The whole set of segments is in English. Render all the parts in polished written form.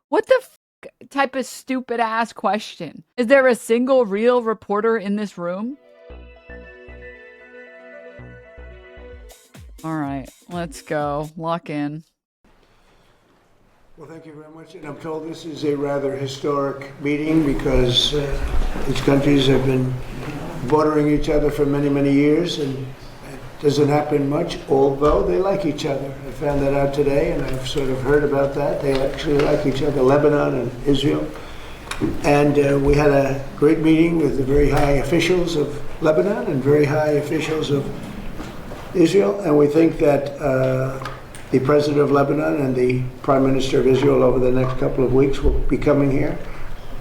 What the type of stupid ass question? Is there a single real reporter in this room? All right, let's go. Lock in. Well, thank you very much. And I'm told this is a rather historic meeting because these countries have been bordering each other for many, many years, and it doesn't happen much, although they like each other. I found that out today, and I've sort of heard about that. They actually like each other, Lebanon and Israel. And we had a great meeting with the very high officials of Lebanon and very high officials of Israel, and we think that the president of Lebanon and the prime minister of Israel over the next couple of weeks will be coming here.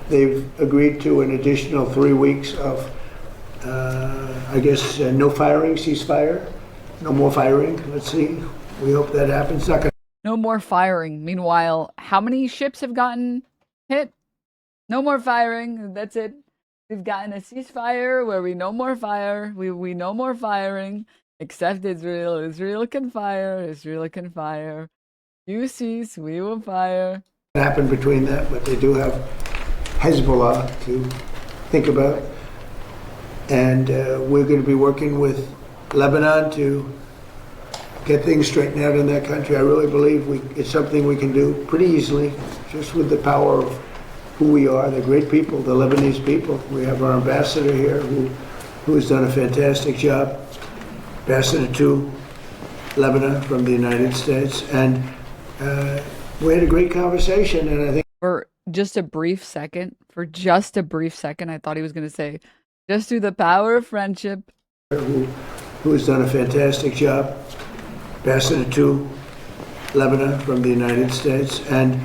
They've agreed to an additional 3 weeks of, no firing, ceasefire, no more firing. Let's see. We hope that happens. No more firing. Meanwhile, how many ships have gotten hit? No more firing. That's it. We've gotten a ceasefire where we no more fire. We no more firing. Except Israel. Israel can fire. Israel can fire. You cease, we will fire. It happened between that, but they do have Hezbollah to think about. And we're going to be working with Lebanon to get things straightened out in that country. I really believe it's something we can do pretty easily, just with the power of who we are, the great people, the Lebanese people. We have our ambassador here who has done a fantastic job. Ambassador to Lebanon from the United States, and we had a great conversation. And I think for just a brief second, I thought he was going to say, "Just through the power of friendship." Who has done a fantastic job. Ambassador to Lebanon from the United States, and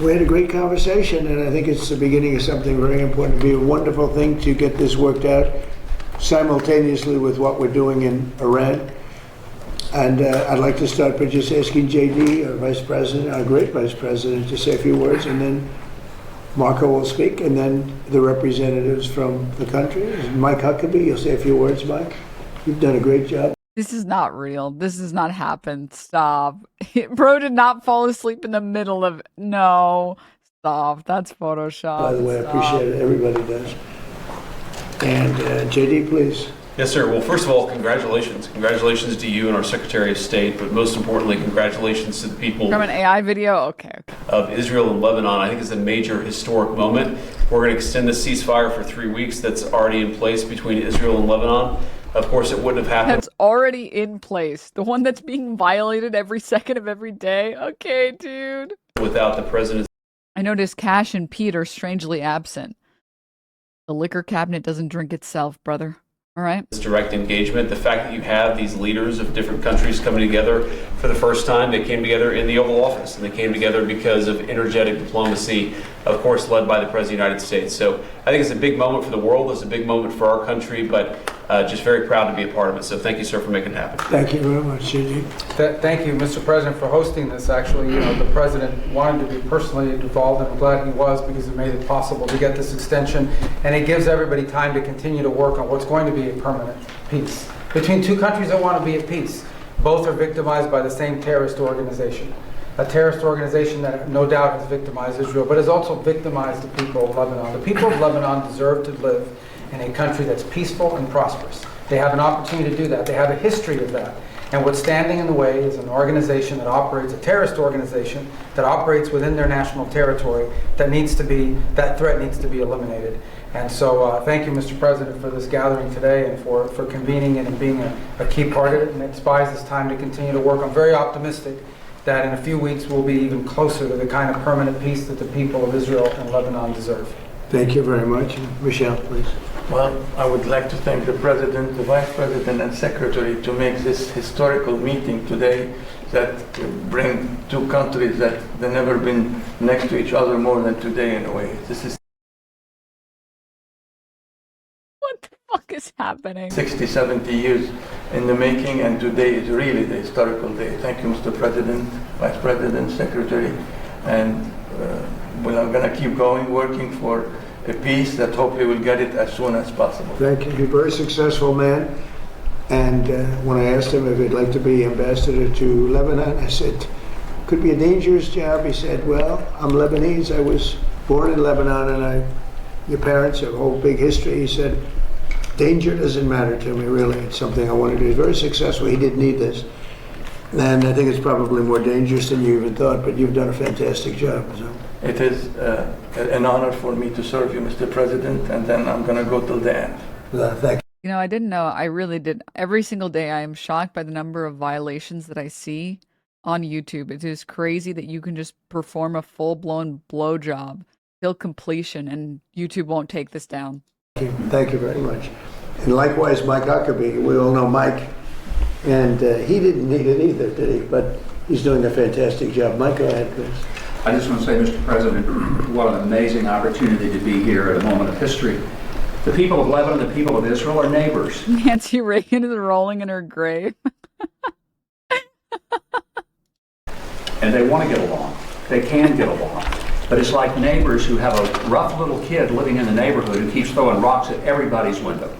we had a great conversation. And I think it's the beginning of something very important. It'd be a wonderful thing to get this worked out simultaneously with what we're doing in Iran. And I'd like to start by just asking JD, our Vice President, our great Vice President, to say a few words, and then Marco will speak, and then the representatives from the country. Mike Huckabee, you'll say a few words, Mike. You've done a great job. This is not real. This has not happened. Stop. Bro did not fall asleep in the middle of... No. Stop. That's Photoshop. By the way, Stop. I appreciate it. Everybody does. And JD, please. Yes, sir. Well, first of all, congratulations. Congratulations to you and our Secretary of State, but most importantly, congratulations to the people From an AI video? Okay. of Israel and Lebanon. I think it's a major historic moment. We're going to extend the ceasefire for 3 weeks that's already in place between Israel and Lebanon. Of course, it wouldn't have happened. That's already in place. The one that's being violated every second of every day? Okay, dude. Without the president's I noticed Cash and Pete are strangely absent. The liquor cabinet doesn't drink itself, brother. All right. direct engagement, the fact that you have these leaders of different countries coming together for the first time. They came together in the Oval Office, and they came together because of energetic diplomacy, of course, led by the President of the United States. So I think it's a big moment for the world. It's a big moment for our country, but just very proud to be a part of it. So thank you, sir, for making it happen. Thank you very much, Gigi. Thank you, Mr. President, for hosting this. Actually, the President wanted to be personally involved, and I'm glad he was, because it made it possible to get this extension, and it gives everybody time to continue to work on what's going to be a permanent peace between two countries that want to be at peace. Both are victimized by the same terrorist organization, a terrorist organization that no doubt has victimized Israel, but has also victimized the people of Lebanon. The people of Lebanon deserve to live in a country that's peaceful and prosperous. They have an opportunity to do that. They have a history of that. And what's standing in the way is an organization that operates, a terrorist organization that operates within their national territory that threat needs to be eliminated. And so thank you, Mr. President, for this gathering today and for convening it and being a key part of it. And it buys us time to continue to work. I'm very optimistic that in a few weeks we'll be even closer to the kind of permanent peace that the people of Israel and Lebanon deserve. Thank you very much. Michelle, please. Well, I would like to thank the President, the Vice President, and Secretary to make this historical meeting today that bring two countries that they've never been next to each other more than today in a way. This is What the fuck is happening? 60, 70 years in the making, and today is really the historical day. Thank you, Mr. President, Vice President, Secretary, and we're going to keep going, working for a peace that hopefully we'll get it as soon as possible. Thank you. You're a very successful man. And when I asked him if he'd like to be ambassador to Lebanon, I said, could be a dangerous job. He said, well, I'm Lebanese. I was born in Lebanon, and your parents have a whole big history. He said, danger doesn't matter to me, really. It's something I want to do. He's very successful. He didn't need this. And I think it's probably more dangerous than you even thought, but you've done a fantastic job. So. It is an honor for me to serve you, Mr. President, and then I'm going to go till the end. Thank you. You know, I didn't know. I really did. Every single day, I am shocked by the number of violations that I see on YouTube. It is crazy that you can just perform a full-blown blowjob till completion, and YouTube won't take this down. Thank you very much. And likewise, Mike Huckabee. We all know Mike, and he didn't need it either, did he? But he's doing a fantastic job. Mike, go ahead, please. I just want to say, Mr. President, what an amazing opportunity to be here at a moment of history. The people of Lebanon, the people of Israel are neighbors. Nancy Reagan is rolling in her grave. And they want to get along. They can get along. But it's like neighbors who have a rough little kid living in the neighborhood who keeps throwing rocks at everybody's window.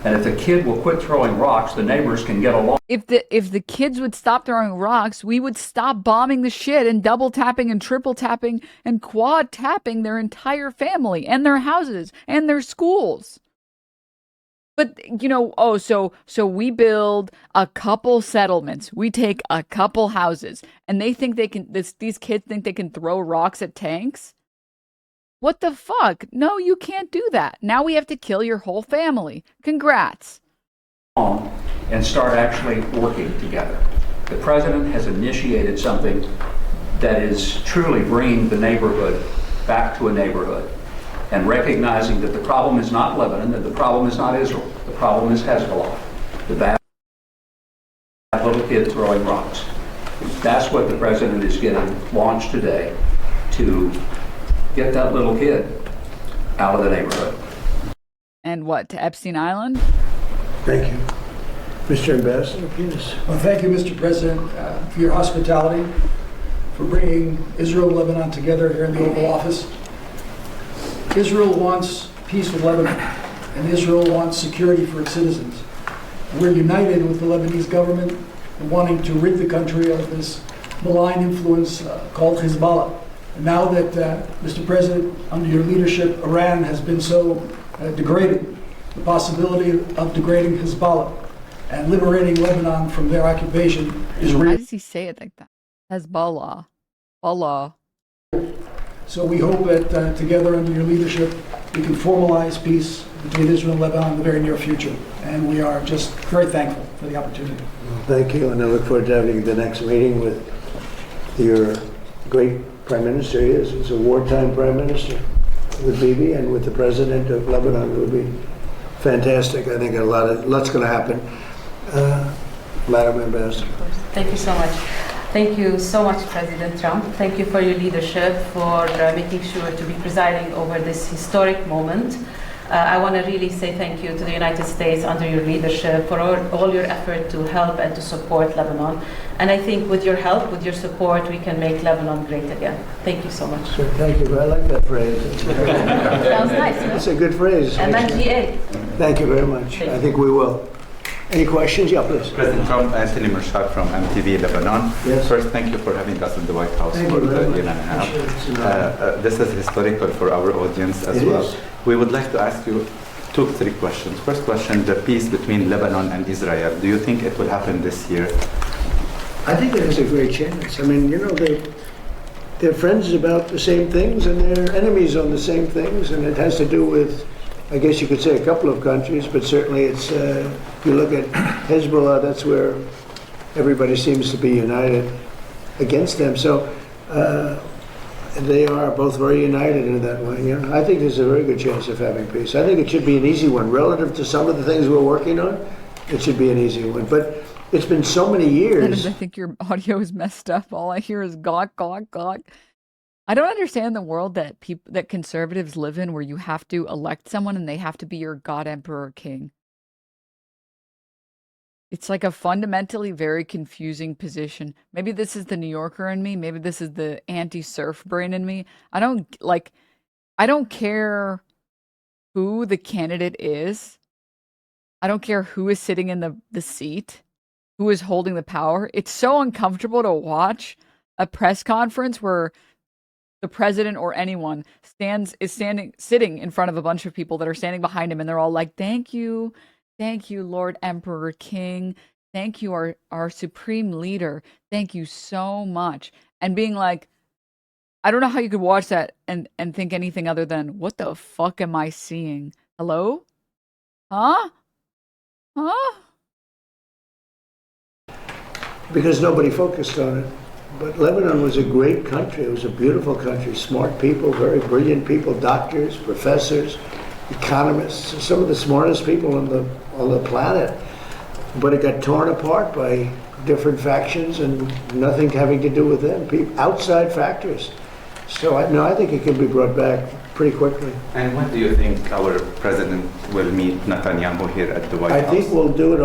And if the kid will quit throwing rocks, the neighbors can get along. If the kids would stop throwing rocks, we would stop bombing the shit and double tapping and triple tapping and quad tapping their entire family and their houses and their schools. But, you know, so we build a couple settlements. We take a couple houses, and they think they can, these kids think they can throw rocks at tanks? What the fuck? No, you can't do that. Now we have to kill your whole family. Congrats. And start actually working together. The president has initiated something that is truly bringing the neighborhood back to a neighborhood and recognizing that the problem is not Lebanon, that the problem is not Israel. The problem is Hezbollah, the bad little kid throwing rocks. That's what the president is getting launched today, to get that little kid out of the neighborhood. And what, to Epstein Island? Thank you. Mr. Ambassador, please. Well, thank you, Mr. President, for your hospitality, for bringing Israel and Lebanon together here in the Oval Office. Israel wants peace with Lebanon, and Israel wants security for its citizens. We're united with the Lebanese government in wanting to rid the country of this malign influence called Hezbollah. And now that, Mr. President, under your leadership, Iran has been so degraded, the possibility of degrading Hezbollah and liberating Lebanon from their occupation is Why real. does he say it like that? Hezbollah. Allah. So we hope that together under your leadership, we can formalize peace between Israel and Lebanon in the very near future. And we are just very thankful for the opportunity. Well, thank you, and I look forward to having the next meeting with your great Prime Minister. He is. He's a wartime Prime Minister with Bibi, and with the President of Lebanon. It would be fantastic. I think lots going to happen. Madam Ambassador. Thank you so much. Thank you so much, President Trump. Thank you for your leadership, for making sure to be presiding over this historic moment. I want to really say thank you to the United States under your leadership for all your effort to help and to support Lebanon. And I think with your help, with your support, we can make Lebanon great again. Thank you so much. Sure, thank you. I like that phrase. Sounds nice, no? It's a good phrase. MLGA. Thank you very much. I think we will. Any questions? Yeah, please. President Trump, Anthony Mershak from MTV Lebanon. Yes. First, thank you for having us in the White House Thank for you the very year much. and a half. Appreciate it. It's an honor. This is historical for our audience as It well. is. We would like to ask you three questions. First question, the peace between Lebanon and Israel. Do you think it will happen this year? I think it has a great chance. I mean, you know, they're friends about the same things and they're enemies on the same things, and it has to do with, I guess you could say, a couple of countries, but certainly it's, if you look at Hezbollah, that's where everybody seems to be united against them. So they are both very united in that way. Yeah, I think there's a very good chance of having peace. I think it should be an easy one. Relative to some of the things we're working on, it should be an easy one. But it's been so many years. I think your audio is messed up. All I hear is gawk, gawk, gawk. I don't understand the world that that conservatives live in, where you have to elect someone and they have to be your God, Emperor, King. It's like a fundamentally very confusing position. Maybe this is the New Yorker in me. Maybe this is the anti-surf brain in me. I don't care who the candidate is. I don't care who is sitting in the seat, who is holding the power. It's so uncomfortable to watch a press conference where the president or anyone sitting in front of a bunch of people that are standing behind him, and they're all like, thank you, Lord Emperor King, thank you, our supreme leader, thank you so much. And being like, I don't know how you could watch that and think anything other than, what the fuck am I seeing? Hello? Huh? Because nobody focused on it. But Lebanon was a great country. It was a beautiful country. Smart people, very brilliant people, doctors, professors, economists, some of the smartest people on the planet. But it got torn apart by different factions and nothing having to do with them, outside factors. So I think it can be brought back pretty quickly. And when do you think our president will meet Netanyahu here at the White House? I think we'll do it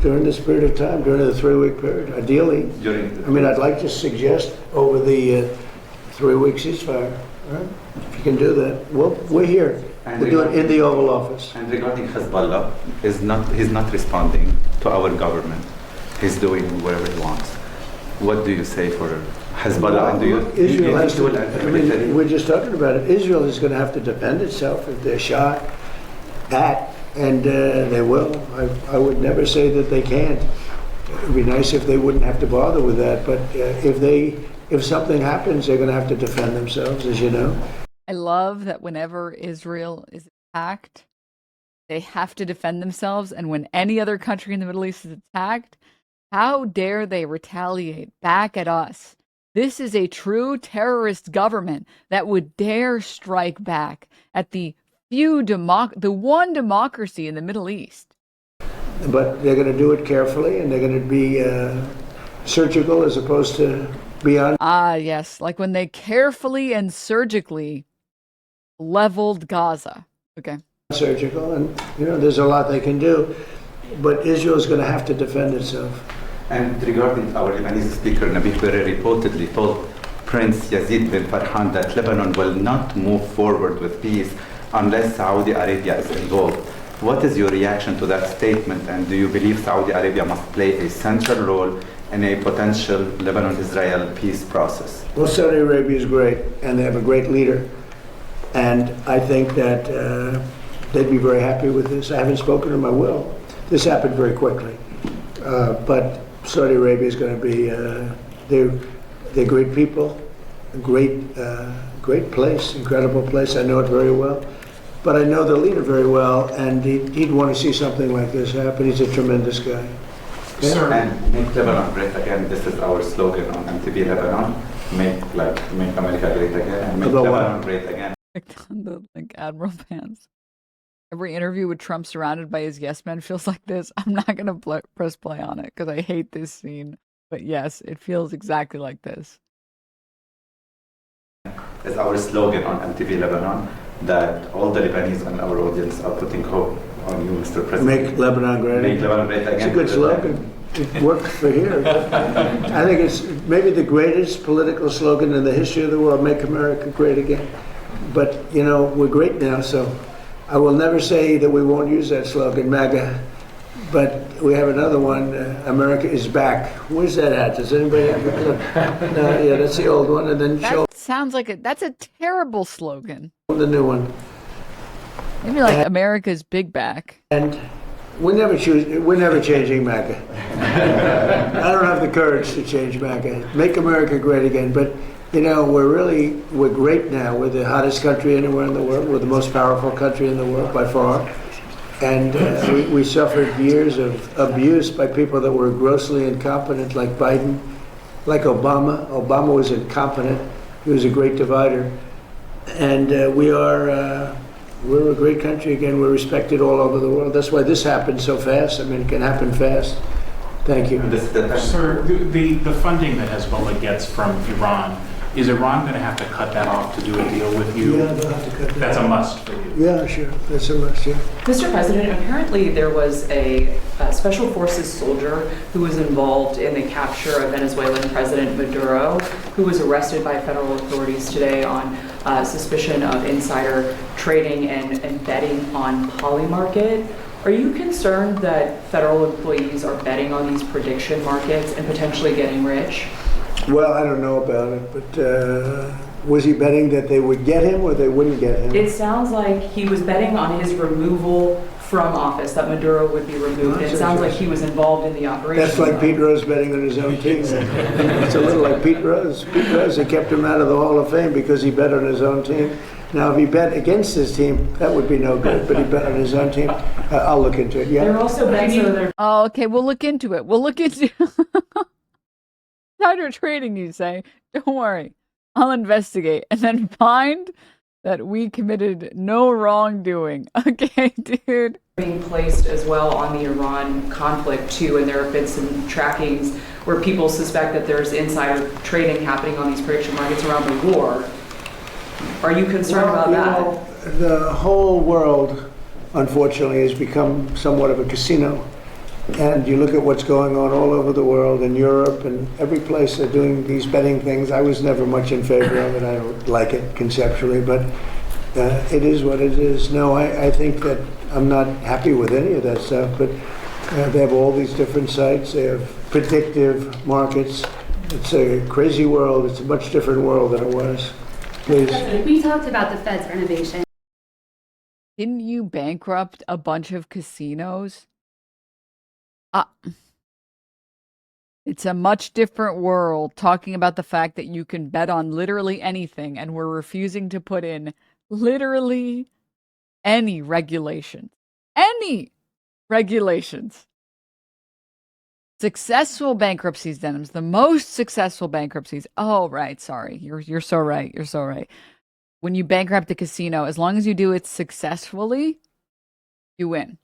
during this period of time, during the 3-week period, ideally. I'd like to suggest over the 3-week ceasefire. Right? If you can do that, we're here. We'll do it in the Oval Office. And regarding Hezbollah, he's not responding to our government. He's doing whatever he wants. What do you say for Hezbollah? And Israel has to, we're just talking about it. Israel is going to have to defend itself if they're shot at, and they will. I would never say that they can't. It would be nice if they wouldn't have to bother with that, but if something happens, they're going to have to defend themselves, as you know. I love that whenever Israel is attacked, they have to defend themselves, and when any other country in the Middle East is attacked, how dare they retaliate back at us? This is a true terrorist government that would dare strike back at the one democracy in the Middle East. But they're going to do it carefully, and they're going to be surgical as opposed to beyond. Ah, yes, like when they carefully and surgically leveled Gaza. Okay. Surgical, and there's a lot they can do, but Israel's going to have to defend itself. And regarding our Lebanese speaker, Nabil Berri reportedly told Prince Yazid bin Farhan that Lebanon will not move forward with peace unless Saudi Arabia is involved. What is your reaction to that statement, and do you believe Saudi Arabia must play a central role in a potential Lebanon-Israel peace process? Well, Saudi Arabia is great, and they have a great leader. And I think that they'd be very happy with this. I haven't spoken to them, I will. This happened very quickly. But Saudi Arabia is going to be, they're great people, great place, incredible place. I know it very well. But I know the leader very well, and he'd want to see something like this happen. He's a tremendous guy. Okay? Sir, and make Lebanon great again. This is our slogan on MTV Lebanon. Make America great again, and make Lebanon great again. Like Admiral Pants. Every interview with Trump surrounded by his yes men feels like this. I'm not going to press play on it because I hate this scene. But yes, it feels exactly like this. It's our slogan on MTV Lebanon that all the Lebanese and our audience are putting hope on you, Mr. President. Make Lebanon great. Make Lebanon great again. It's a good slogan. It works for here. I think it's maybe the greatest political slogan in the history of the world, make America great again. But, we're great now, so I will never say that we won't use that slogan, MAGA. But we have another one, America is back. Where's that at? Does anybody have it? No, yeah, that's the old one. And then that sounds like that's a terrible slogan. The new one. Maybe like America's big back. And we're never changing MAGA. I don't have the courage to change MAGA. Make America great again. But, we're great now. We're the hottest country anywhere in the world. We're the most powerful country in the world by far. And we suffered years of abuse by people that were grossly incompetent, like Biden, like Obama. Obama was incompetent. He was a great divider. And we're a great country again. We're respected all over the world. That's why this happened so fast. I mean, it can happen fast. Thank you. Sir, the funding that Hezbollah gets from Iran, is Iran going to have to cut that off to do a deal with you? Yeah, they'll have to cut that. That's a must for you. Yeah, sure. That's a must, yeah. Mr. President, apparently there was a special forces soldier who was involved in the capture of Venezuelan President Maduro, who was arrested by federal authorities today on suspicion of insider trading and betting on Polymarket. Are you concerned that federal employees are betting on these prediction markets and potentially getting rich? Well, I don't know about it, but was he betting that they would get him or they wouldn't get him? It sounds like he was betting on his removal from office, that Maduro would be removed. It sounds like he was involved in the operation. That's like Pete Rose betting on his own team. It's a little like Pete Rose. Pete Rose, they kept him out of the Hall of Fame because he bet on his own team. Now, if he bet against his team, that would be no good, but he bet on his own team. I'll look into it, yeah. They're also betting so they're... Oh, okay, we'll look into it. We'll look into insider trading, you say. Don't worry. I'll investigate and then find that we committed no wrongdoing. Okay, dude. Being placed as well on the Iran conflict too, and there have been some trackings where people suspect that there's insider trading happening on these prediction markets around the war. Are you concerned about that? The whole world, unfortunately, has become somewhat of a casino. And you look at what's going on all over the world, in Europe and every place they're doing these betting things. I was never much in favor of it. I don't like it conceptually, but it is what it is. No, I think that I'm not happy with any of that stuff, but they have all these different sites. They have predictive markets. It's a crazy world. It's a much different world than it was. Please. We talked about the Fed's renovation. Didn't you bankrupt a bunch of casinos? It's a much different world, talking about the fact that you can bet on literally anything, and we're refusing to put in literally any regulations. Any regulations. Successful bankruptcies, Denims. The most successful bankruptcies. Oh, right. Sorry. You're so right. You're so right. When you bankrupt a casino, as long as you do it successfully, you win.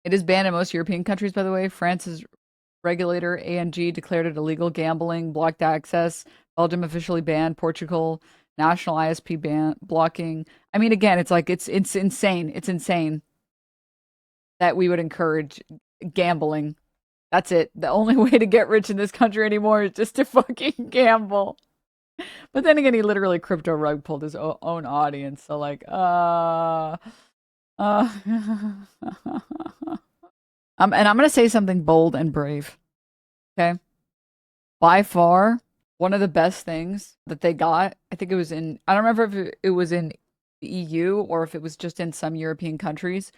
It is banned in most European countries, by the way. France's regulator, ANG, declared it illegal gambling, blocked access. Belgium officially banned. Portugal, national ISP ban, blocking. I mean, again, it's like, it's insane. It's insane that we would encourage gambling. That's it. The only way to get rich in this country anymore is just to fucking gamble. But then again, he literally crypto rug pulled his own audience. So like, and I'm going to say something bold and brave. Okay. By far, one of the best things that they got, I think it was in, I don't remember if it was in the EU or if it was just in some European countries,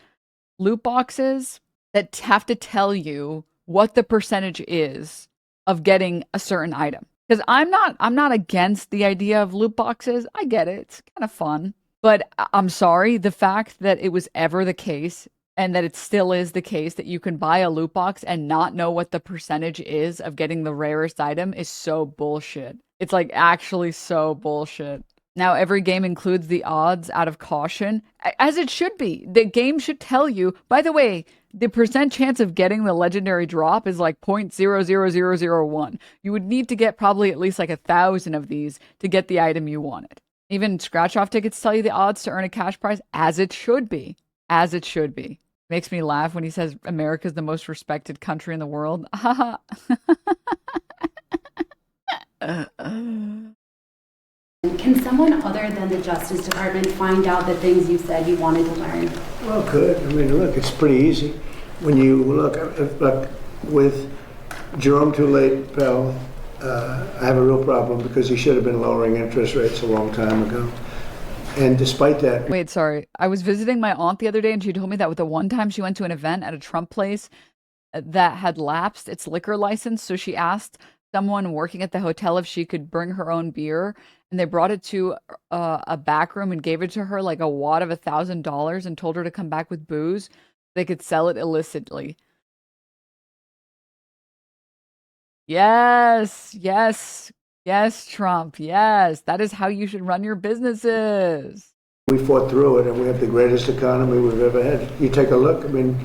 loot boxes that have to tell you what the percentage is of getting a certain item. Because I'm not against the idea of loot boxes. I get it. It's kind of fun. But I'm sorry, the fact that it was ever the case and that it still is the case that you can buy a loot box and not know what the percentage is of getting the rarest item is so bullshit. It's like actually so bullshit. Now every game includes the odds out of caution, as it should be. The game should tell you, by the way, the percent chance of getting the legendary drop is like 0.00001. You would need to get probably at least like 1,000 of these to get the item you wanted. Even scratch-off tickets tell you the odds to earn a cash prize, as it should be. As it should be. Makes me laugh when he says America's the most respected country in the world. Can someone other than the Justice Department find out the things you said you wanted to learn? Well, good. I mean, look, it's pretty easy. When you look with Jerome Too Late Pell, I have a real problem because he should have been lowering interest rates a long time ago. And despite that... Wait, sorry. I was visiting my aunt the other day and she told me that with the one time she went to an event at a Trump place that had lapsed its liquor license. So she asked someone working at the hotel if she could bring her own beer. And they brought it to a back room and gave it to her like a wad of $1,000 and told her to come back with booze. They could sell it illicitly. Yes, yes, yes, Trump. Yes, that is how you should run your businesses. We fought through it and we have the greatest economy we've ever had. You take a look, I mean,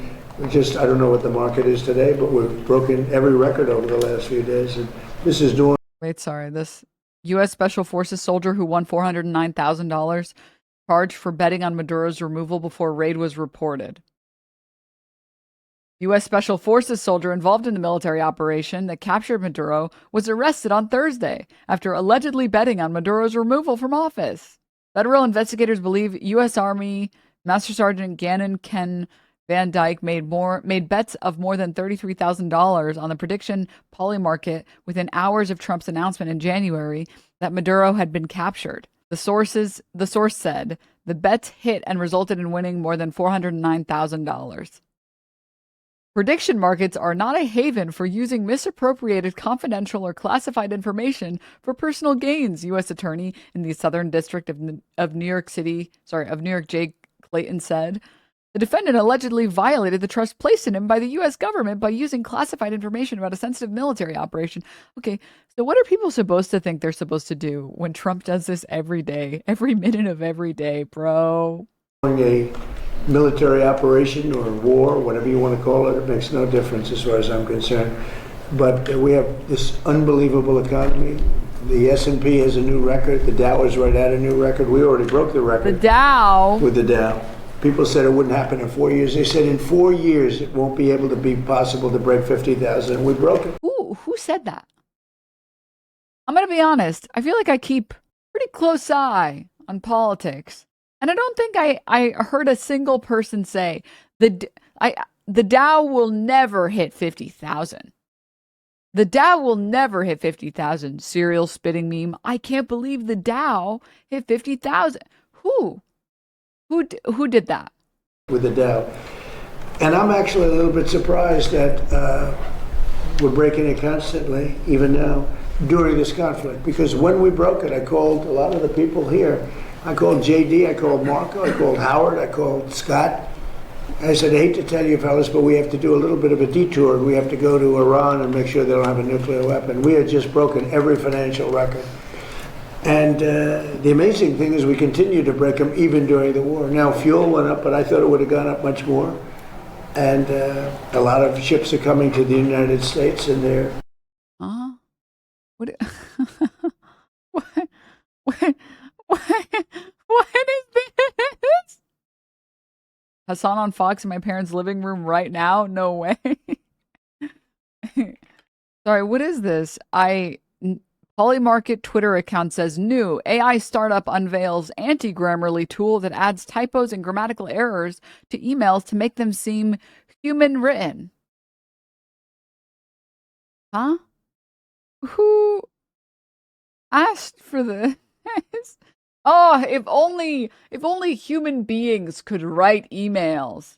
I don't know what the market is today, but we've broken every record over the last few days. And this is doing... Wait, sorry, this U.S. Special Forces soldier who won $409,000 charged for betting on Maduro's removal before raid was reported. U.S. Special Forces soldier involved in the military operation that captured Maduro was arrested on Thursday after allegedly betting on Maduro's removal from office. Federal investigators believe U.S. Army Master Sergeant Gannon Ken Van Dyke made bets of more than $33,000 on the prediction poly market within hours of Trump's announcement in January that Maduro had been captured. The source said the bets hit and resulted in winning more than $409,000. Prediction markets are not a haven for using misappropriated confidential or classified information for personal gains, U.S. Attorney in the Southern District of New York, Jay Clayton said. The defendant allegedly violated the trust placed in him by the U.S. government by using classified information about a sensitive military operation. Okay, so what are people supposed to think they're supposed to do when Trump does this every day, every minute of every day, bro? A military operation or war, whatever you want to call it, it makes no difference as far as I'm concerned. But we have this unbelievable economy. The S&P has a new record. The Dow is right at a new record. We already broke the record. The Dow? With the Dow. People said it wouldn't happen in 4 years. They said in 4 years it won't be able to be possible to break 50,000, and we broke it. Who said that? I'm going to be honest. I feel like I keep pretty close eye on politics. And I don't think I heard a single person say the Dow will never hit 50,000. The Dow will never hit 50,000. Cereal spitting meme. I can't believe the Dow hit 50,000. Who did that? With the Dow. And I'm actually a little bit surprised that we're breaking it constantly, even now, during this conflict. Because when we broke it, I called a lot of the people here. I called JD, I called Marco, I called Howard, I called Scott. I said, I hate to tell you fellas, but we have to do a little bit of a detour. We have to go to Iran and make sure they don't have a nuclear weapon. We had just broken every financial record. And the amazing thing is we continue to break them even during the war. Now, fuel went up, but I thought it would have gone up much more. And a lot of ships are coming to the United States, and they're... What is this? Hassan on Fox in my parents' living room right now? No way. Sorry, what is this? Polymarket Twitter account says new AI startup unveils anti-Grammarly tool that adds typos and grammatical errors to emails to make them seem human written. Huh? Who asked for this? Oh, if only human beings could write emails.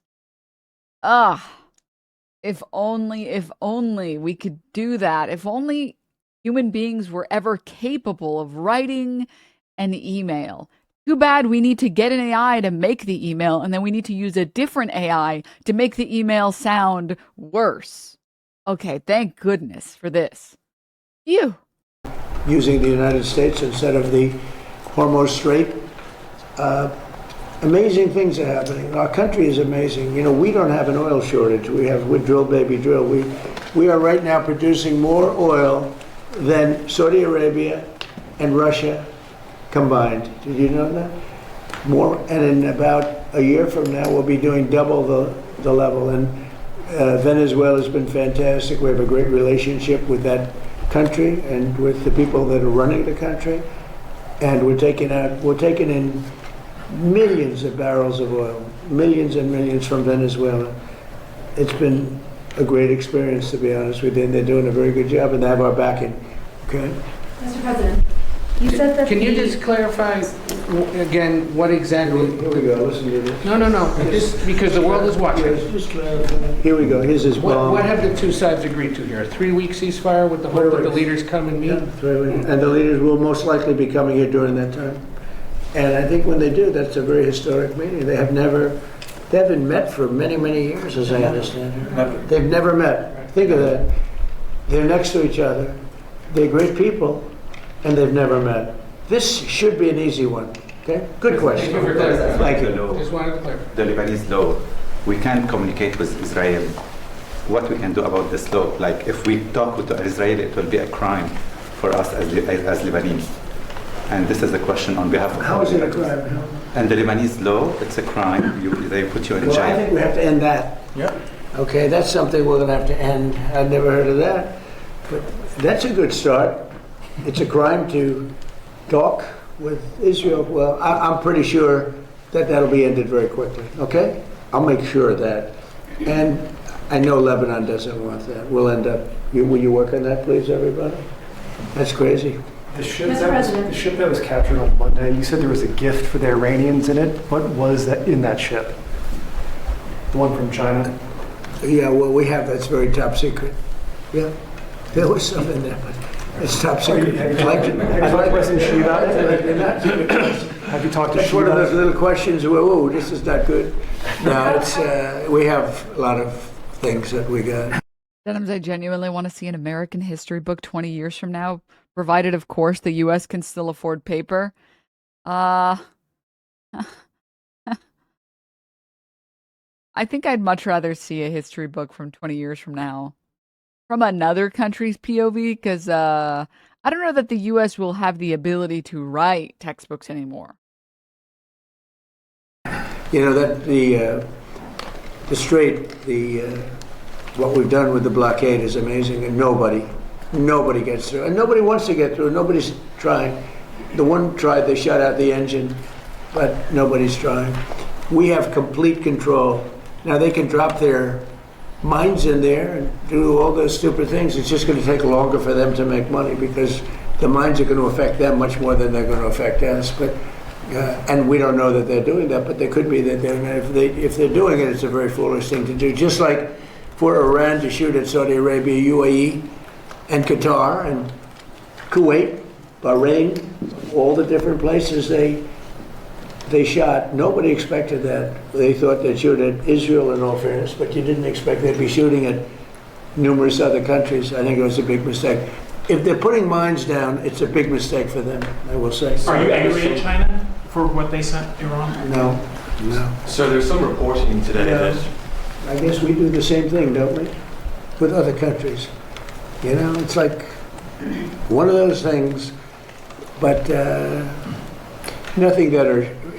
If only we could do that. If only human beings were ever capable of writing an email. Too bad we need to get an AI to make the email, and then we need to use a different AI to make the email sound worse. Okay, thank goodness for this. Phew. Using the United States instead of the Hormuz Strait. Amazing things are happening. Our country is amazing. You know, we don't have an oil shortage. We drill, baby, drill. We are right now producing more oil than Saudi Arabia and Russia combined. Did you know that? More, and in about a year from now, we'll be doing double the level. And Venezuela has been fantastic. We have a great relationship with that country and with the people that are running the country. And we're taking in millions of barrels of oil, millions and millions from Venezuela. It's been a great experience, to be honest with you, and they're doing a very good job, and they have our backing. Okay? Mr. President, you said that Can you just clarify again what exactly? Here we go. Listen to this. No. Just because the world is watching. Yes, just clarify. Here we go. Here's his bomb. What have the two sides agreed to here? A 3-week ceasefire with the hope that the leaders come and meet? Yeah, 3 weeks. And the leaders will most likely be coming here during that time. And I think when they do, that's a very historic meeting. They haven't met for many, many years, as I understand it. They've never met. Think of that. They're next to each other. They're great people, and they've never met. This should be an easy one. Okay? Good question. Thank you for clarifying. Thank you. Just wanted to clarify. The Lebanese law, we can't communicate with Israel. What we can do about this law? Like, if we talk with Israel, it will be a crime for us as Lebanese. And this is a question on behalf of... How is it a crime? And the Lebanese law, it's a crime. They put you in jail. Well, I think we have to end that. Yeah. Okay, that's something we're going to have to end. I've never heard of that. But that's a good start. It's a crime to talk with Israel. Well, I'm pretty sure that that'll be ended very quickly. Okay? I'll make sure of that. And I know Lebanon doesn't want that. We'll end up, will you work on that, please, everybody? That's crazy. The ship, Mr. President. the ship that was captured on Monday, you said there was a gift for the Iranians in it. What was that in that ship? The one from China? Yeah, well, we have, that's very top secret. Yeah, there was some in there, but it's top secret. Have you talked to President Xi about it? Have you talked to That's Xi one of about those it? little questions, whoa, this is not good. No, it's, we have a lot of things that we got. Denims, I genuinely want to see an American history book 20 years from now, provided, of course, the U.S. can still afford paper. I think I'd much rather see a history book from 20 years from now from another country's POV, because I don't know that the U.S. will have the ability to write textbooks anymore. You know, that the Strait, what we've done with the blockade is amazing, and nobody gets through, and nobody wants to get through. Nobody's trying. The one tried, they shut out the engine, but nobody's trying. We have complete control. Now they can drop their mines in there and do all those stupid things. It's just going to take longer for them to make money because the mines are going to affect them much more than they're going to affect us. But and we don't know that they're doing that, but they could be that if they're doing it, it's a very foolish thing to do. Just like for Iran to shoot at Saudi Arabia, UAE, and Qatar, and Kuwait, Bahrain, all the different places they shot. Nobody expected that. They thought they'd shoot at Israel in all fairness, but you didn't expect they'd be shooting at numerous other countries. I think it was a big mistake. If they're putting mines down, it's a big mistake for them, I will say. Are you angry at China for what they sent Iran? No. So there's some reporting today that... I guess we do the same thing, don't we? With other countries. You know, it's like one of those things, but nothing that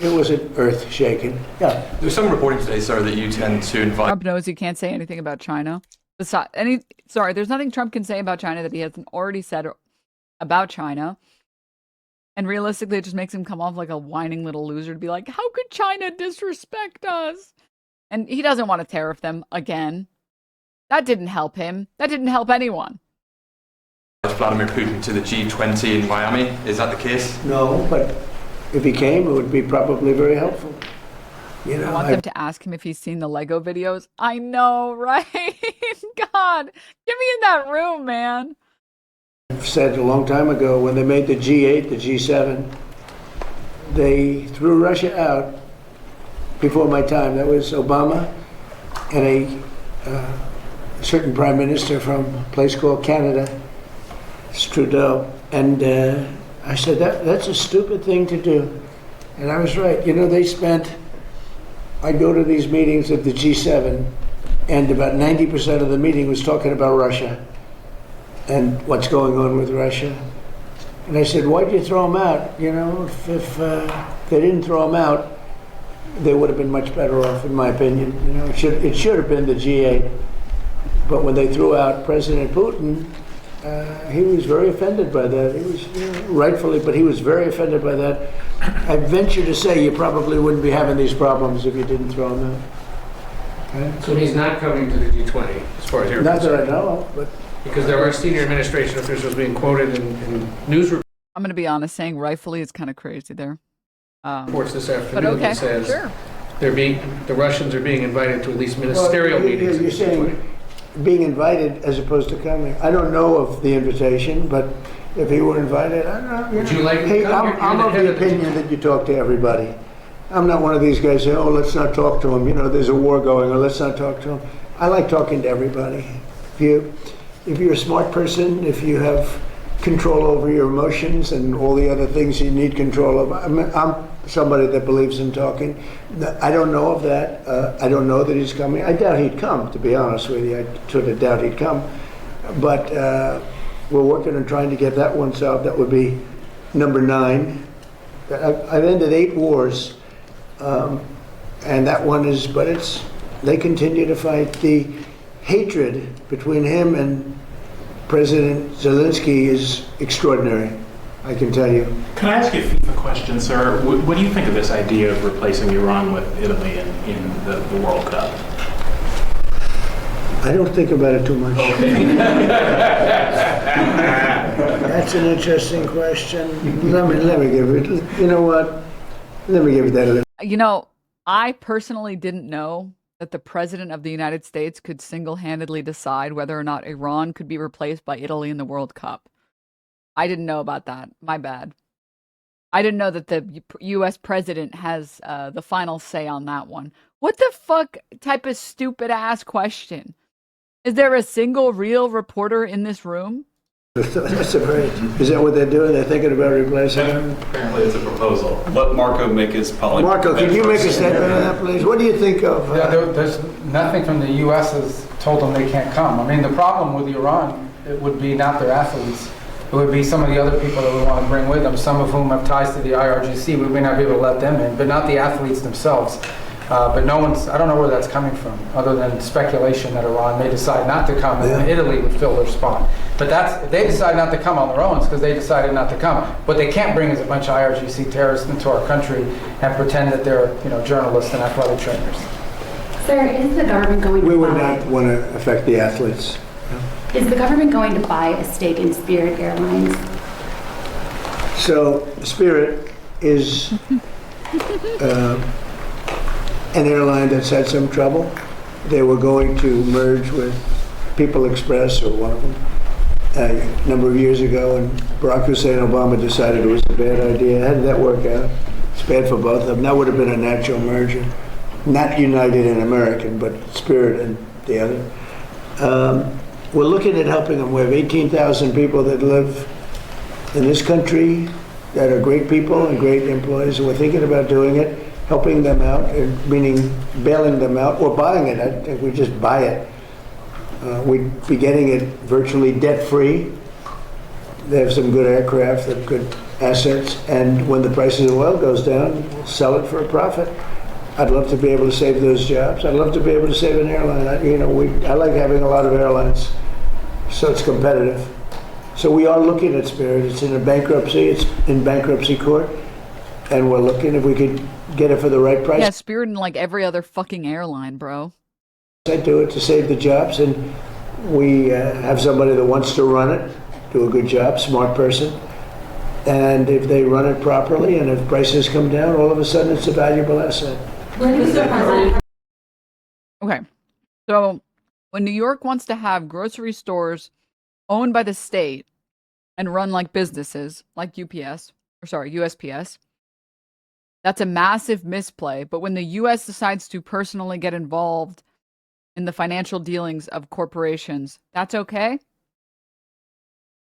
it wasn't earth-shaking. Yeah. There's some reporting today, sir, that you tend to invite... Trump knows he can't say anything about China. There's nothing Trump can say about China that he hasn't already said about China. And realistically, it just makes him come off like a whining little loser to be like, how could China disrespect us? And he doesn't want to tariff them again. That didn't help him. That didn't help anyone. Vladimir Putin to the G20 in Miami. Is that the case? No, but if he came, it would be probably very helpful. You know, I want them to ask him if he's seen the Lego videos. I know, right? God, get me in that room, man. I've said a long time ago, when they made the G8, the G7, they threw Russia out before my time. That was Obama and a certain prime minister from a place called Canada, Trudeau. And I said, that's a stupid thing to do. And I was right. You know, I go to these meetings of the G7, and about 90% of the meeting was talking about Russia and what's going on with Russia. And I said, why'd you throw them out? You know, if they didn't throw them out, they would have been much better off, in my opinion. You know, it should have been the G8. But when they threw out President Putin, he was very offended by that. He was, rightfully, but he was very offended by that. I venture to say you probably wouldn't be having these problems if you didn't throw him out. Okay? So he's not coming to the G20, as far as you're Not concerned? that I know of, but... Because there are senior administration officials being quoted in news reports. I'm going to be honest, saying rightfully is kind of crazy there. This afternoon but okay, that says sure. the Russians are being invited to at least ministerial meetings. You're saying being invited as opposed to coming. I don't know of the invitation, but if he were invited, I don't know. Would you like to Hey, come? I'm of the opinion that you talk to everybody. I'm not one of these guys saying, oh, let's not talk to him. You know, there's a war going on, let's not talk to him. I like talking to everybody. If you're a smart person, if you have control over your emotions and all the other things you need control of, I'm somebody that believes in talking. I don't know of that. I don't know that he's coming. I doubt he'd come, to be honest with you. I sort of doubt he'd come. But we're working on trying to get that one solved. That would be number 9. I've ended 8 wars, and that one is, but they continue to fight. The hatred between him and President Zelensky is extraordinary, I can tell you. Can I ask you a FIFA question, sir? What do you think of this idea of replacing Iran with Italy in the World Cup? I don't think about it too much. That's an interesting question. Let me give it, you know what? Let me give it that a little. You know, I personally didn't know that the president of the United States could single-handedly decide whether or not Iran could be replaced by Italy in the World Cup. I didn't know about that. My bad. I didn't know that the U.S. president has the final say on that one. What the fuck type of stupid-ass question? Is there a single real reporter in this room? That's is that what they're doing? They're thinking about replacing him? Apparently it's a proposal. Let Marco make his poly. Marco, can you make a statement on that, please? What do you think of? Yeah, there's nothing from the U.S. has told them they can't come. I mean, the problem with Iran, it would be not their athletes. It would be some of the other people that we want to bring with them, some of whom have ties to the IRGC. We may not be able to let them in, but not the athletes themselves. But I don't know where that's coming from, other than speculation that Iran may decide not to come, and then Italy would fill their spot. But if they decide not to come on their own, it's because they decided not to come. What they can't bring is a bunch of IRGC terrorists into our country and pretend that they're, journalists and athletic trainers. Sir, is the government going to We would not want to affect the athletes. Is the government going to buy a stake in Spirit Airlines? So Spirit is an airline that's had some trouble. They were going to merge with People Express, or one of them, a number of years ago, and Barack Hussein Obama decided it was a bad idea. How did that work out? It's bad for both of them. That would have been a natural merger. Not United and American, but Spirit and the other. We're looking at helping them. We have 18,000 people that live in this country that are great people and great employees, and we're thinking about doing it, helping them out, meaning bailing them out or buying it. I think we just buy it. We'd be getting it virtually debt-free. They have some good aircraft, they have good assets, and when the price of oil goes down, we'll sell it for a profit. I'd love to be able to save those jobs. I'd love to be able to save an airline. I like having a lot of airlines, so it's competitive. So we are looking at Spirit. It's in a bankruptcy. It's in bankruptcy court, and we're looking if we could get it for the right price. Yeah, Spirit and like every other fucking airline, bro. I do it to save the jobs, and we have somebody that wants to run it, do a good job, smart person. And if they run it properly, and if prices come down, all of a sudden it's a valuable asset. Okay, so when New York wants to have grocery stores owned by the state and run like businesses, like USPS, that's a massive misplay. But when the U.S. decides to personally get involved in the financial dealings of corporations, that's okay?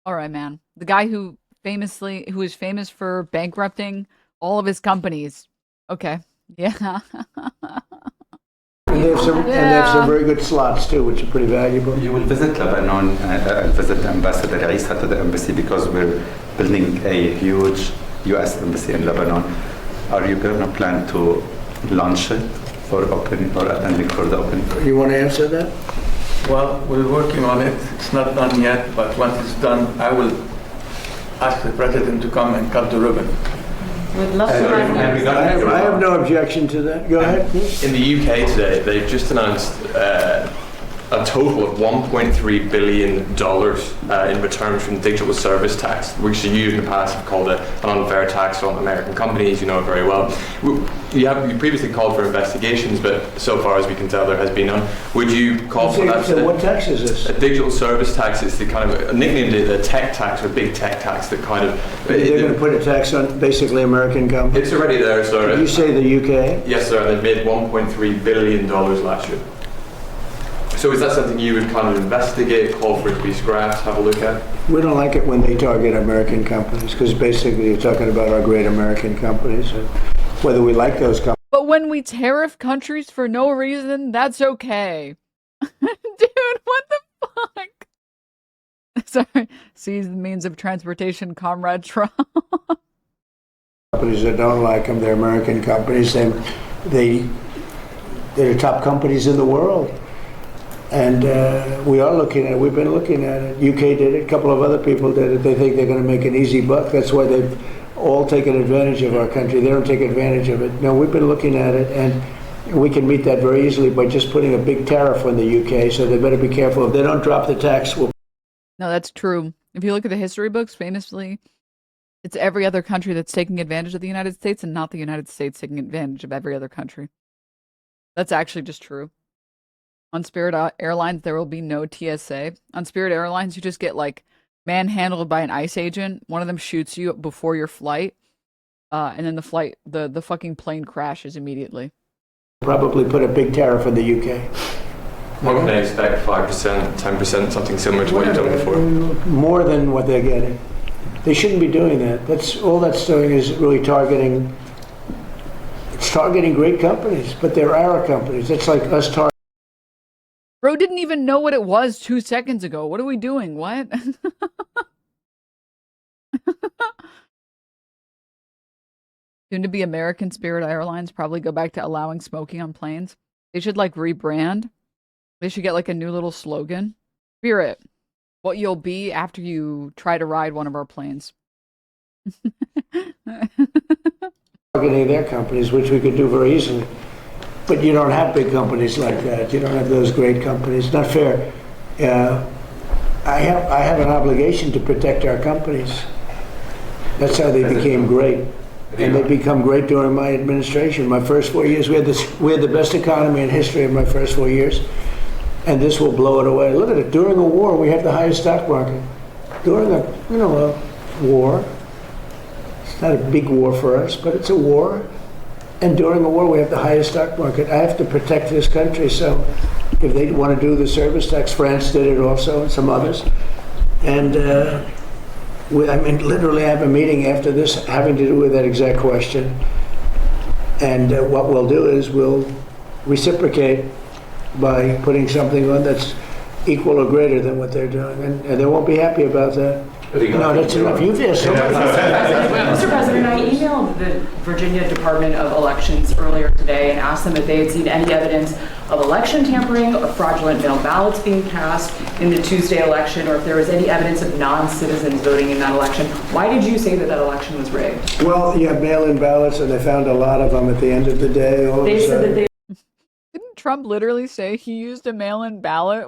All right, man. The guy who is famous for bankrupting all of his companies. Okay. Yeah. And they have some very good slots too, which are pretty valuable. You will visit Lebanon and visit Ambassador Isa to the embassy because we're building a huge U.S. embassy in Lebanon. Are you going to plan to launch it for opening or attending for the opening? You want to answer that? Well, we're working on it. It's not done yet, but once it's done, I will ask the president to come and cut the ribbon. We'd love to have you. I have no objection to that. Go ahead. In the UK today, they've just announced a total of $1.3 billion in returns from digital service tax, which you in the past have called an unfair tax on American companies. You know it very well. You previously called for investigations, but so far as we can tell, there has been none. Would you call for that? So what tax is this? A digital service tax is the kind of nicknamed it the tech tax or big tech tax that kind of. They're going to put a tax on basically American companies. It's already there, sir. Did you say the UK? Yes, sir. They made $1.3 billion last year. So is that something you would kind of investigate, call for it to be scrapped, have a look at? We don't like it when they target American companies, because basically you're talking about our great American companies, and whether we like those companies. But when we tariff countries for no reason, that's okay. Dude, what the fuck? Sorry. Seize the means of transportation, Comrade Trump. Companies that don't like them, they're American companies. They're the top companies in the world. And we are looking at it. We've been looking at it. UK did it. A couple of other people did it. They think they're going to make an easy buck. That's why they've all taken advantage of our country. They don't take advantage of it. No, we've been looking at it, and We can meet that very easily by just putting a big tariff on the UK, so they better be careful. If they don't drop the tax, we'll... No, that's true. If you look at the history books, famously, it's every other country that's taking advantage of the United States and not the United States taking advantage of every other country. That's actually just true. On Spirit Airlines, there will be no TSA. On Spirit Airlines, you just get like manhandled by an ICE agent. One of them shoots you before your flight, and then the fucking plane crashes immediately. Probably put a big tariff on the UK. What can they expect? 5%, 10%, something similar to what you've done before? More than what they're getting. They shouldn't be doing that. That's all that's doing is really targeting. It's targeting great companies, but they're our companies. It's like us targeting. Bro didn't even know what it was 2 seconds ago. What are we doing? What? Soon to be American Spirit Airlines probably go back to allowing smoking on planes. They should like rebrand. They should get like a new little slogan. Spirit, what you'll be after you try to ride one of our planes. Targeting their companies, which we could do very easily. But you don't have big companies like that. You don't have those great companies. Not fair. I have an obligation to protect our companies. That's how they became great. And they become great during my administration. My first 4 years, we had the best economy in history in my first 4 years. And this will blow it away. Look at it. During a war, we have the highest stock market. During a war, it's not a big war for us, but it's a war. And during a war, we have the highest stock market. I have to protect this country. So if they want to do the service tax, France did it also, and some others. And literally I have a meeting after this having to do with that exact question. And what we'll do is we'll reciprocate by putting something on that's equal or greater than what they're doing. And they won't be happy about that. No, that's enough. You've asked so much. Mr. President, I emailed the Virginia Department of Elections earlier today and asked them if they had seen any evidence of election tampering or fraudulent mail ballots being cast in the Tuesday election, or if there was any evidence of non-citizens voting in that election. Why did you say that that election was rigged? Well, you have mail-in ballots, and they found a lot of them at the end of the day. They said that they... Didn't Trump literally say he used a mail-in ballot?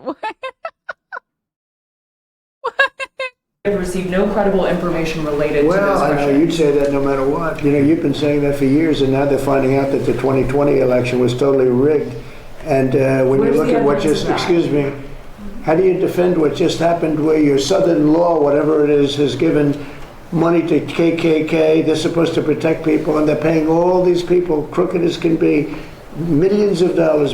They've received no credible information related to those Well, I know you'd say that no matter what. You know, you've been saying that for years, and now they're finding out that the 2020 election was totally rigged. And when you look at what just, excuse me, how do you defend what just happened where your Southern law, whatever it is, has given money to KKK, they're supposed to protect people, and they're paying all these people, crooked as can be, millions of dollars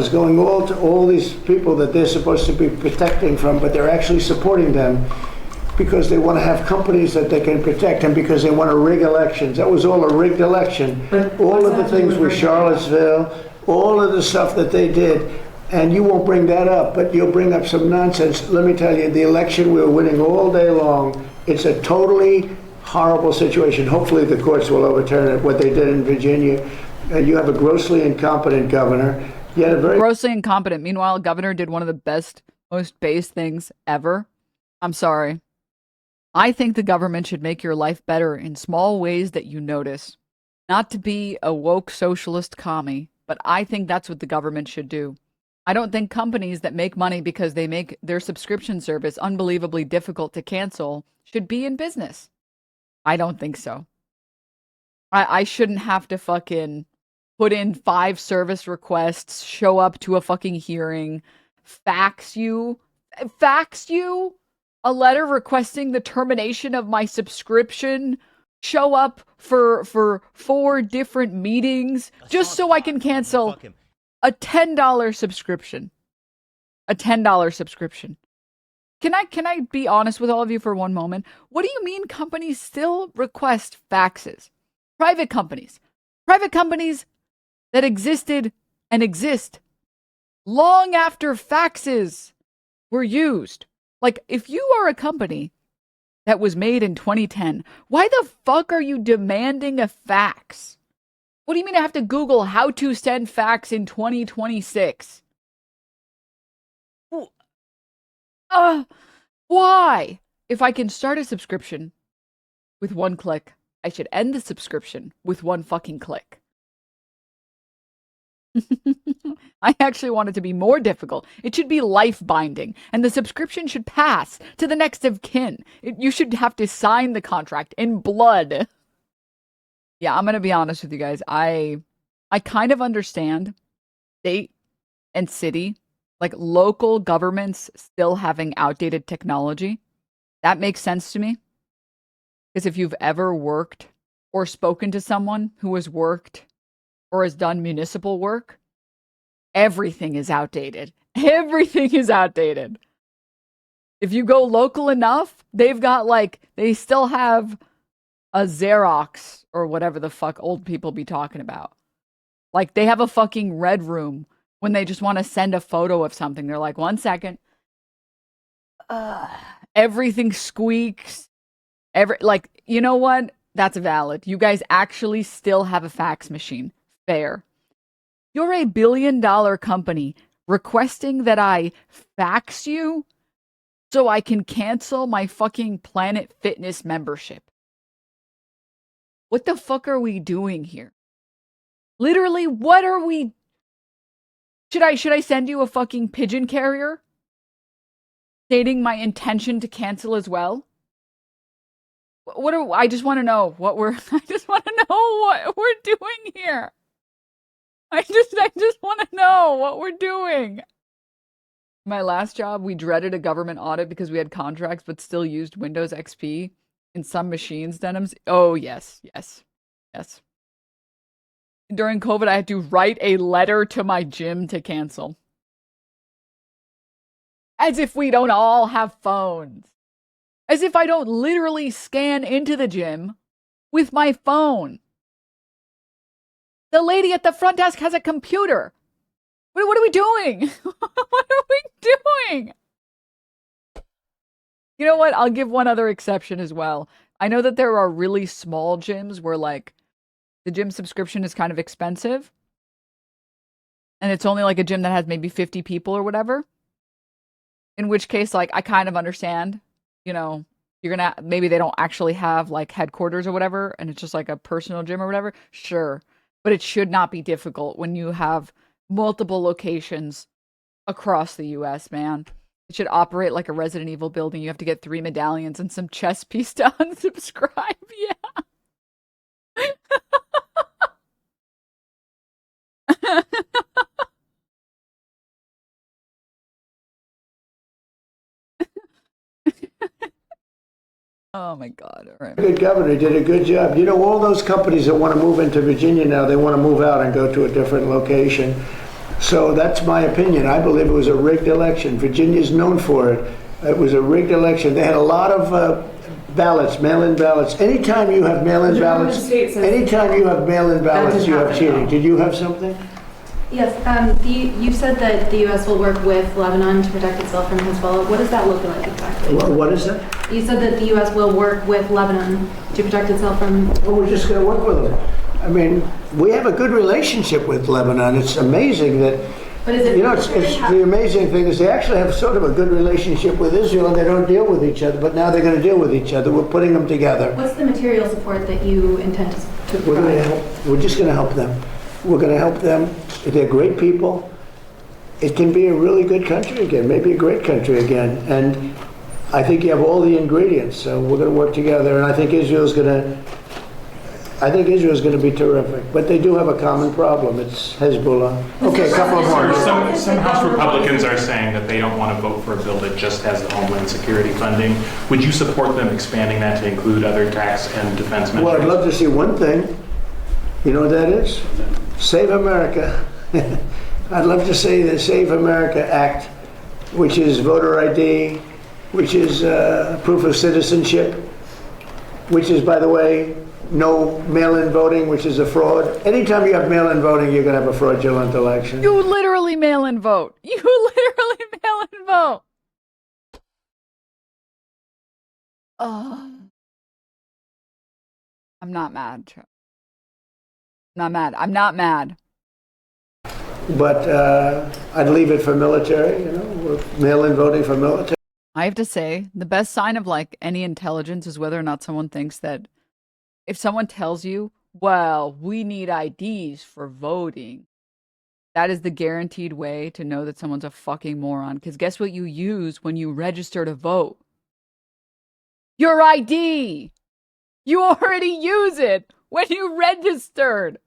going all to all these people that they're supposed to be protecting from, but they're actually supporting them because they want to have companies that they can protect and because they want to rig elections. That was all a rigged election. All of the things with Charlottesville, all of the stuff that they did, and you won't bring that up, but you'll bring up some nonsense. Let me tell you, the election we were winning all day long. It's a totally horrible situation. Hopefully the courts will overturn it, what they did in Virginia. You have a grossly incompetent governor. You had a very grossly incompetent. Meanwhile, governor did one of the best, most base things ever. I'm sorry. I think the government should make your life better in small ways that you notice. Not to be a woke socialist commie, but I think that's what the government should do. I don't think companies that make money because they make their subscription service unbelievably difficult to cancel should be in business. I don't think so. I shouldn't have to fucking put in 5 service requests, show up to a fucking hearing, fax you a letter requesting the termination of my subscription, show up for 4 different meetings just so I can cancel a $10 subscription. A $10 subscription. Can I be honest with all of you for one moment? What do you mean companies still request faxes? Private companies that existed and exist long after faxes were used. Like, if you are a company that was made in 2010, why the fuck are you demanding a fax? What do you mean I have to Google how to send fax in 2026? Why? If I can start a subscription with one click, I should end the subscription with one fucking click. I actually want it to be more difficult. It should be life binding, and the subscription should pass to the next of kin. You should have to sign the contract in blood. Yeah, I'm gonna be honest with you guys. I kind of understand state and city, like local governments still having outdated technology. That makes sense to me. Because if you've ever worked or spoken to someone who has worked or has done municipal work, everything is outdated. Everything is outdated. If you go local enough, they've got they still have a Xerox or whatever the fuck old people be talking about. Like they have a fucking red room when they just want to send a photo of something. They're like, 1 second. Everything squeaks. You know what? That's valid. You guys actually still have a fax machine. Fair. You're a $1 billion company requesting that I fax you so I can cancel my fucking Planet Fitness membership. What the fuck are we doing here? Literally, what are we... Should I send you a fucking pigeon carrier stating my intention to cancel as well? I just want to know what we're doing here. I just want to know what we're doing. My last job, we dreaded a government audit because we had contracts but still used Windows XP in some machines, Denims. Oh, yes. During COVID, I had to write a letter to my gym to cancel. As if we don't all have phones. As if I don't literally scan into the gym with my phone. The lady at the front desk has a computer. What are we doing? What are we doing? You know what? I'll give one other exception as well. I know that there are really small gyms where the gym subscription is kind of expensive. And it's only a gym that has maybe 50 people or whatever. In which case, I kind of understand. Maybe they don't actually have headquarters or whatever, and it's just a personal gym or whatever. Sure. But it should not be difficult when you have multiple locations across the US, man. It should operate like a Resident Evil building. You have to get 3 medallions and some chess piece to unsubscribe. Yeah. Oh my God. All right. Good governor, did a good job. All those companies that want to move into Virginia now, they want to move out and go to a different location. So that's my opinion. I believe it was a rigged election. Virginia's known for it. It was a rigged election. They had a lot of ballots, mail-in ballots. Anytime you have mail-in ballots, you have cheating. Did you have something? Yes, you said that the U.S. will work with Lebanon to protect itself from Hezbollah. What does that look like exactly? What is that? You said that the U.S. will work with Lebanon to protect itself from... Well, we're just going to work with them. I mean, we have a good relationship with Lebanon. It's amazing that... But is it... it's the amazing thing is they actually have sort of a good relationship with Israel, and they don't deal with each other, but now they're going to deal with each other. We're putting them together. What's the material support that you intend to provide? We're just going to help them. We're going to help them. They're great people. It can be a really good country again, maybe a great country again. And I think you have all the ingredients, so we're going to work together. And I think Israel's going to be terrific. But they do have a common problem. It's Hezbollah. Okay, a couple of more. Some House Republicans are saying that they don't want to vote for a bill that just has the Homeland Security funding. Would you support them expanding that to include other tax and defense measures? Well, I'd love to see one thing. You know what that is? Save America. I'd love to say the Save America Act, which is voter ID, which is proof of citizenship, which is, by the way, no mail-in voting, which is a fraud. Anytime you have mail-in voting, you're going to have a fraudulent election. You literally mail-in vote. You literally mail-in vote. I'm not mad. I'm not mad. But I'd leave it for military, mail-in voting for military. I have to say, the best sign of any intelligence is whether or not someone thinks that if someone tells you, well, we need IDs for voting, That is the guaranteed way to know that someone's a fucking moron. Because guess what you use when you register to vote? Your ID! You already use it when you registered.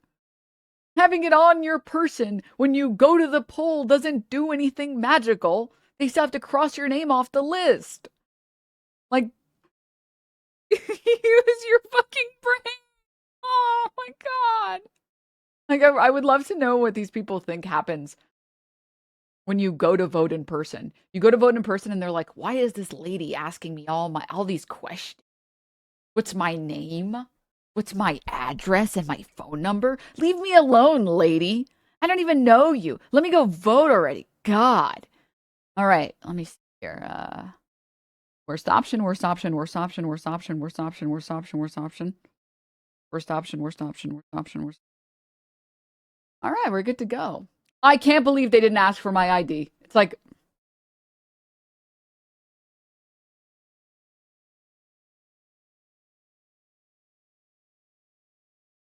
Having it on your person when you go to the poll doesn't do anything magical. They still have to cross your name off the list. Like, use your fucking brain. Oh my God. Like, I would love to know what these people think happens when you go to vote in person. You go to vote in person and they're like, why is this lady asking me all these questions? What's my name? What's my address and my phone number? Leave me alone, lady. I don't even know you. Let me go vote already. God. All right, let me see here. Worst option, worst option, worst option, worst option, worst option, worst option, worst option. Worst option, worst option, worst option, worst. All right, we're good to go. I can't believe they didn't ask for my ID. It's like,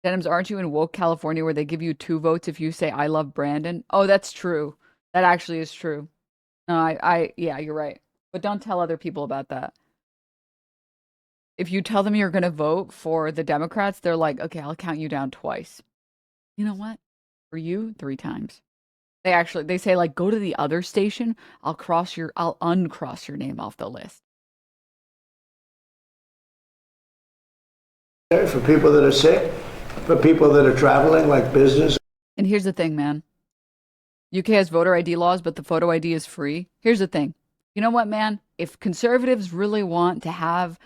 Denims, aren't you in woke California where they give you 2 votes if you say I love Brandon? Oh, that's true. That actually is true. No, yeah, you're right. But don't tell other people about that. If you tell them you're going to vote for the Democrats, they're like, okay, I'll count you down twice. You know what? For you, 3 times. They say like, go to the other station. I'll uncross your name off the list. For people that are sick, for people that are traveling, like business. And here's the thing, man. UK has voter ID laws, but the photo ID is free. Here's the thing. You know what, man? If conservatives really want to have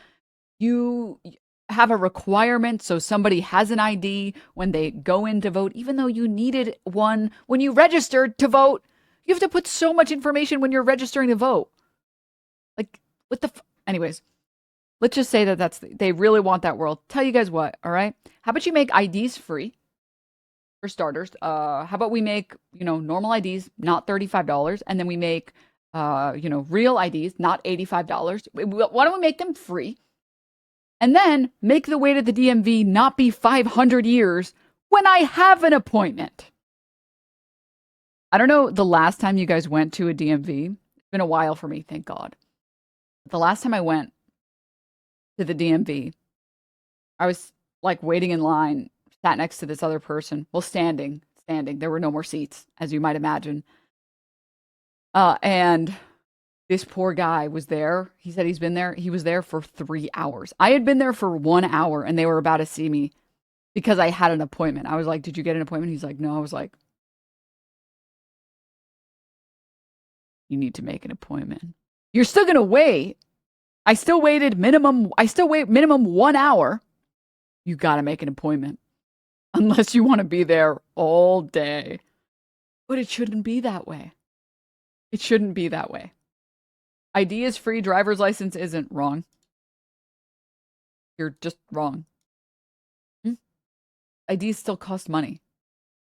you have a requirement so somebody has an ID when they go in to vote, even though you needed one when you registered to vote, you have to put so much information when you're registering to vote. Like, what the anyways, let's just say that they really want that world. Tell you guys what, all right? How about you make IDs free? For starters, how about we make, normal IDs, not $35, and then we make, real IDs, not $85. Why don't we make them free? And then make the wait at the DMV not be 500 years when I have an appointment. I don't know the last time you guys went to a DMV. It's been a while for me, thank God. The last time I went to the DMV, I was like waiting in line, sat next to this other person. Well, standing. There were no more seats, as you might imagine. And this poor guy was there. He said he was there for 3 hours. I had been there for 1 hour and they were about to see me because I had an appointment. I was like, did you get an appointment? He's like, no. I was like, you need to make an appointment. You're still going to wait. I still wait minimum 1 hour. You got to make an appointment unless you want to be there all day. But it shouldn't be that way. It shouldn't be that way. ID is free, driver's license isn't. Wrong. You're just wrong. IDs still cost money.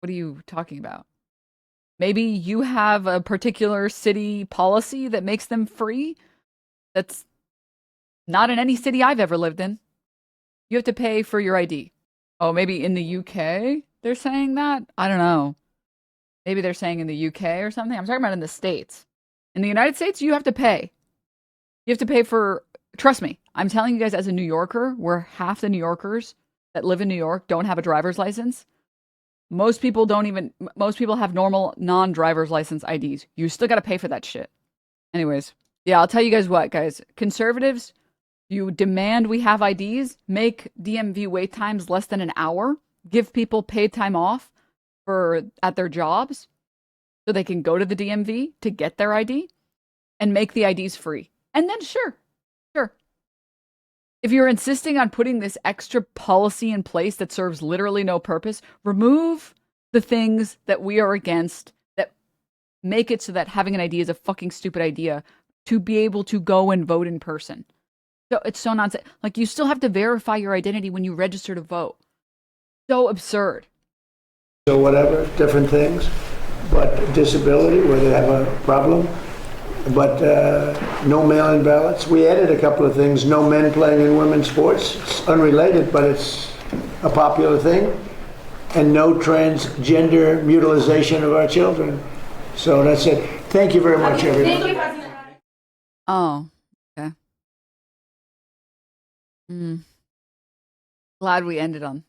What are you talking about? Maybe you have a particular city policy that makes them free. That's not in any city I've ever lived in. You have to pay for your ID. Oh, maybe in the UK they're saying that? I don't know. Maybe they're saying in the UK or something. I'm talking about in the States. In the United States, you have to pay. You have to pay for, trust me, I'm telling you guys as a New Yorker, where half the New Yorkers that live in New York don't have a driver's license. Most people have normal non-driver's license IDs. You still got to pay for that shit. Anyways, yeah, I'll tell you guys what, guys. Conservatives, you demand we have IDs, make DMV wait times less than an hour, give people paid time off at their jobs so they can go to the DMV to get their ID, and make the IDs free. And then sure. If you're insisting on putting this extra policy in place that serves literally no purpose, remove the things that we are against that make it so that having an ID is a fucking stupid idea to be able to go and vote in person. So it's so nonsense. Like, you still have to verify your identity when you register to vote. So absurd. So whatever, different things, but disability, where they have a problem. But no mail-in ballots. We added a couple of things. No men playing in women's sports. It's unrelated, but it's a popular thing. and no transgender mutilization of our children. So that's it. Thank you very much, everyone. Thank you, President. Oh, okay. Glad we ended on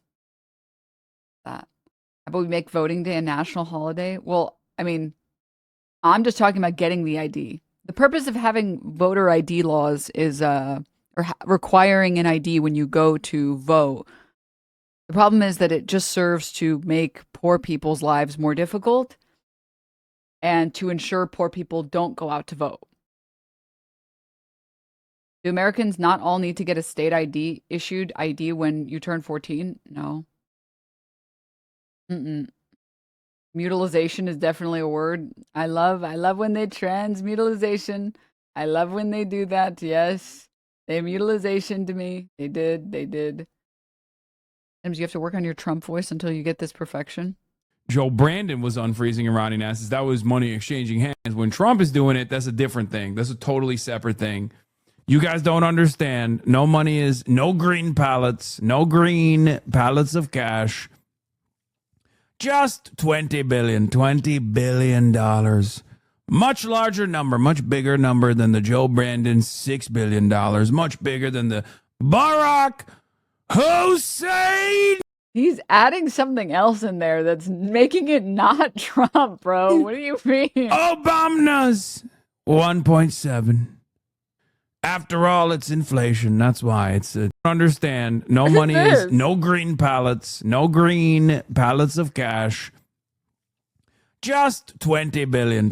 that. How about we make voting day a national holiday? Well, I mean, I'm just talking about getting the ID. The purpose of having voter ID laws is requiring an ID when you go to vote. The problem is that it just serves to make poor people's lives more difficult and to ensure poor people don't go out to vote. Do Americans not all need to get a state ID issued ID when you turn 14? No. Mutilization is definitely a word. I love when they mutilization. I love when they do that. Yes. They mutilization to me. They did. Sometimes you have to work on your Trump voice until you get this perfection. Joe Brandon was unfreezing Iranian assets. That was money exchanging hands. When Trump is doing it, that's a different thing. That's a totally separate thing. You guys don't understand. No money is, no green pallets of cash. Just $20 billion. Much larger number, much bigger number than the Joe Brandon $6 billion. Much bigger than the Barack Hussein. He's adding something else in there that's making it not Trump, bro. What do you mean? Obama's 1.7. After all, it's inflation. That's why it's understand. No money is, no green pallets of cash. Just $20 billion.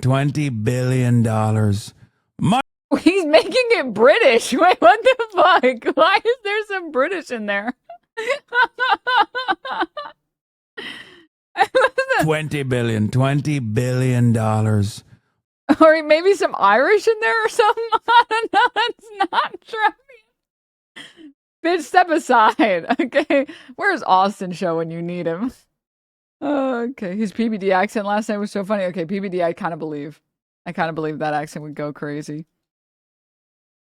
He's making it British. Wait, what the fuck? Why is there some British in there? $20 billion. Or maybe some Irish in there or something. I don't know. That's not true. Bitch, step aside. Okay. Where's Austin show when you need him? Okay. His PBD accent last night was so funny. Okay, PBD, I kind of believe that accent would go crazy.